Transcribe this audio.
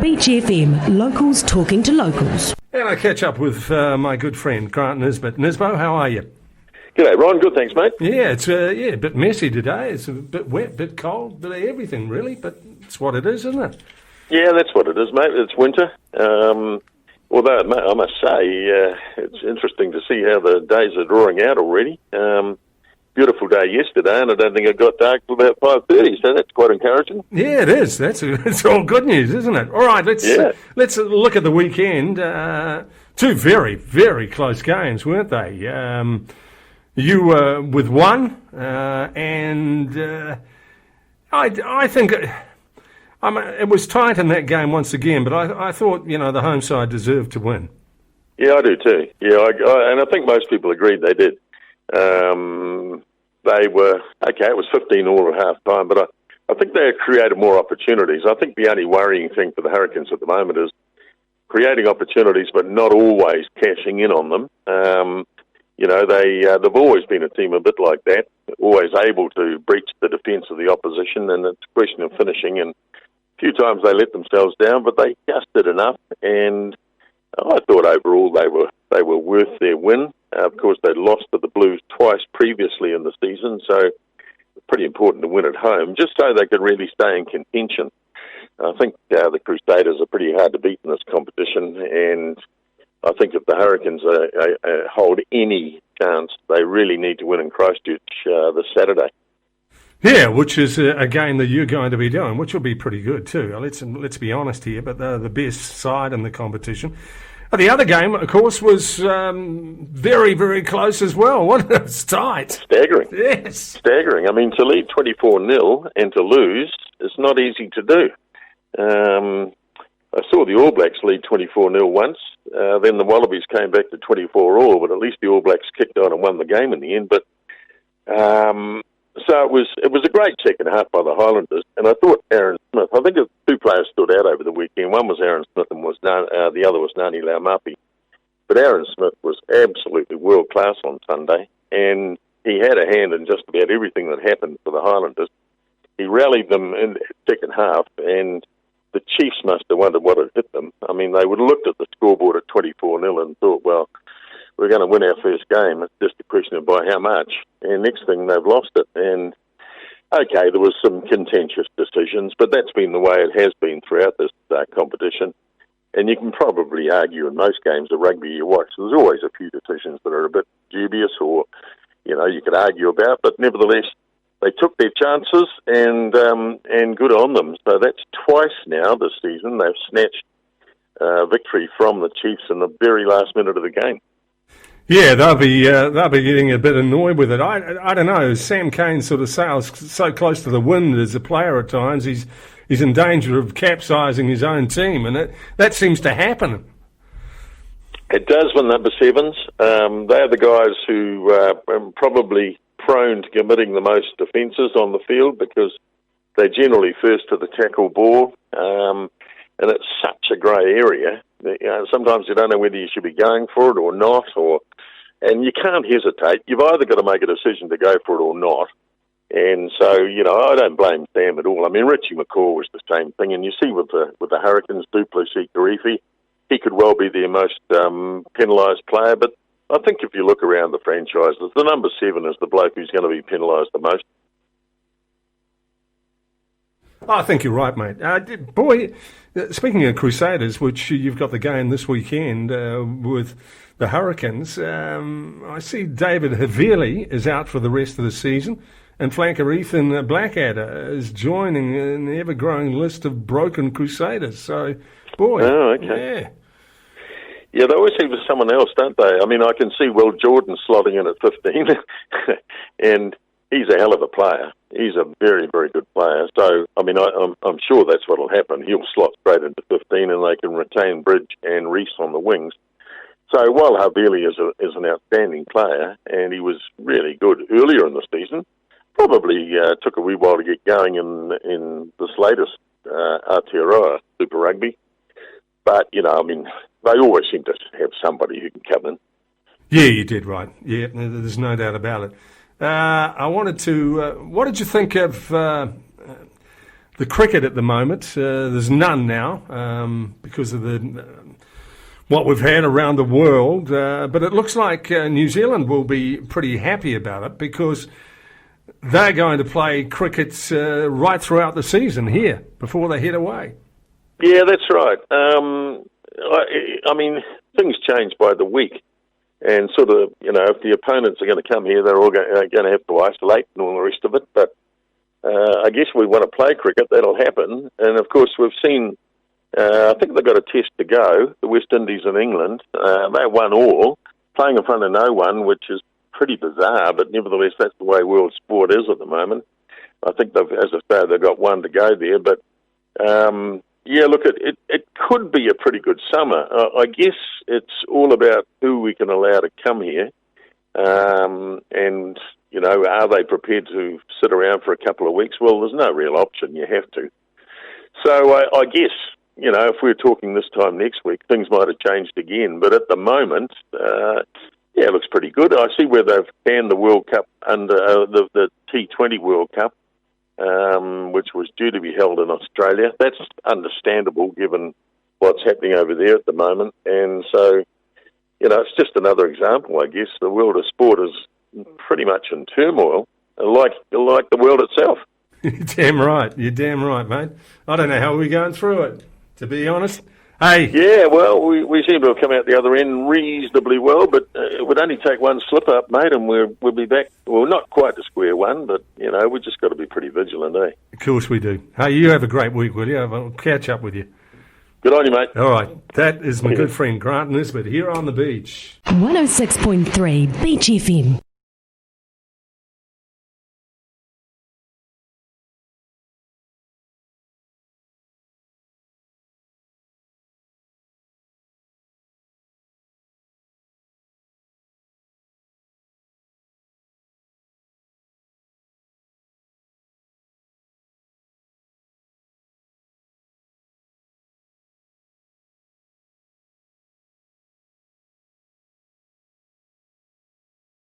Beach FM, locals talking to locals. And I catch up with my good friend Grant Nisbett. Nisbo, how are you? G'day, Ron. Good, thanks, mate. Yeah, it's a bit messy today. It's a bit wet, bit cold, bit of everything, really. But it's what it is, isn't it? Yeah, that's what it is, mate. It's winter. Although I must say, it's interesting to see how the days are drawing out already. Beautiful day yesterday, and I don't think it got dark till about 5:30, so that's quite encouraging. Yeah, it is. It's all good news, isn't it? All right, let's look at the weekend. Two very, very close games, weren't they? You were with one, and I think it was tight in that game once again, but I thought, the home side deserved to win. Yeah, I do too. Yeah, and I think most people agreed they did. They were, okay, it was 15-all at half-time, but I think they had created more opportunities. I think the only worrying thing for the Hurricanes at the moment is creating opportunities but not always cashing in on them. They've always been a team a bit like that, always able to breach the defence of the opposition, and it's a question of finishing, and a few times they let themselves down, but they just did enough, and I thought overall they were worth their win. Of course, they'd lost to the Blues twice previously in the season, so it's pretty important to win at home, just so they could really stay in contention. I think the Crusaders are pretty hard to beat in this competition, and I think if the Hurricanes hold any chance, they really need to win in Christchurch this Saturday. Yeah, which is a game that you're going to be doing, which will be pretty good too. Let's be honest here, but they're the best side in the competition. The other game, of course, was very, very close as well. It's tight. Staggering. Yes. Staggering. I mean, to lead 24-0 and to lose is not easy to do. I saw the All Blacks lead 24-0 once. Then the Wallabies came back to 24-all, but at least the All Blacks kicked on and won the game in the end. But so it was a great second half by the Highlanders, and I thought Aaron Smith. I think two players stood out over the weekend. One was Aaron Smith, and the other was Nani Laumapi. But Aaron Smith was absolutely world class on Sunday, and he had a hand in just about everything that happened for the Highlanders. He rallied them in the second half, and the Chiefs must have wondered what had hit them. I mean, they would have looked at the scoreboard at 24-0 and thought, well, we're going to win our first game. It's just a question of by how much. And next thing, they've lost it. And, okay, there was some contentious decisions, but that's been the way it has been throughout this competition. And you can probably argue in most games of rugby you watch, there's always a few decisions that are a bit dubious or, you could argue about. But nevertheless, they took their chances and good on them. So that's twice now this season they've snatched victory from the Chiefs in the very last minute of the game. Yeah, they'll be getting a bit annoyed with it. I don't know. Sam Cane sort of sails so close to the wind as a player at times. He's in danger of capsizing his own team, and that seems to happen. It does with number sevens. They're the guys who are probably prone to committing the most offences on the field because they're generally first to the tackle ball, and it's such a grey area. Sometimes you don't know whether you should be going for it or not, and you can't hesitate. You've either got to make a decision to go for it or not. And so, I don't blame Sam at all. I mean, Richie McCaw was the same thing, and you see with the Hurricanes, Duplessis Karifi, he could well be their most penalised player, but I think if you look around the franchises, the number 7 is the bloke who's going to be penalised the most. I think you're right, mate. Boy, speaking of Crusaders, which you've got the game this weekend with the Hurricanes, I see David Havili is out for the rest of the season, and flanker Ethan Blackadder is joining an ever-growing list of broken Crusaders. So, boy, yeah. Yeah, they always seem to someone else, don't they? I mean, I can see Will Jordan slotting in at 15, and he's a hell of a player. He's a very, very good player. So, I mean, I'm sure that's what will happen. He'll slot straight into 15, and they can retain Bridge and Reese on the wings. So, while Havili is an outstanding player, and he was really good earlier in the season, probably took a wee while to get going in this latest Aotearoa Super Rugby. But, I mean, they always seem to have somebody who can come in. Yeah, you did right. Yeah, there's no doubt about it. I wanted to... what did you think of the the cricket at the moment. There's none now because of the what we've had around the world. But it looks like New Zealand will be pretty happy about it because they're going to play cricket right throughout the season here before they head away. Yeah, that's right. I mean, things change by the week. And sort of, if the opponents are going to come here, they're all going to have to isolate and all the rest of it. But I guess we want to play cricket. That'll happen. And, of course, we've seen, I think they've got a test to go, the West Indies and England. They won all, playing in front of no one, which is pretty bizarre. But nevertheless, that's the way world sport is at the moment. I think, as I say, they've got one to go there. But, yeah, look, it could be a pretty good summer. I guess it's all about who we can allow to come here. And, are they prepared to sit around for a couple of weeks? Well, there's no real option. You have to. So I guess, if we're talking this time next week, things might have changed again. But at the moment, it looks pretty good. I see where they've banned the World Cup under the T20 World Cup, which was due to be held in Australia. That's understandable given what's happening over there at the moment. And so, it's just another example, I guess. The world of sport is pretty much in turmoil, like the world itself. You're damn right, mate. I don't know how we're going through it, to be honest. Hey. Yeah, well, we seem to have come out the other end reasonably well, but it would only take one slip-up, mate, and we'll be back, well, not quite to square one, but, we've just got to be pretty vigilant, eh? Of course we do. Hey, you have a great week, will you? I'll catch up with you. Good on you, mate. All right. That is my good friend Grant Nisbett here on the beach. 106.3 Beach FM.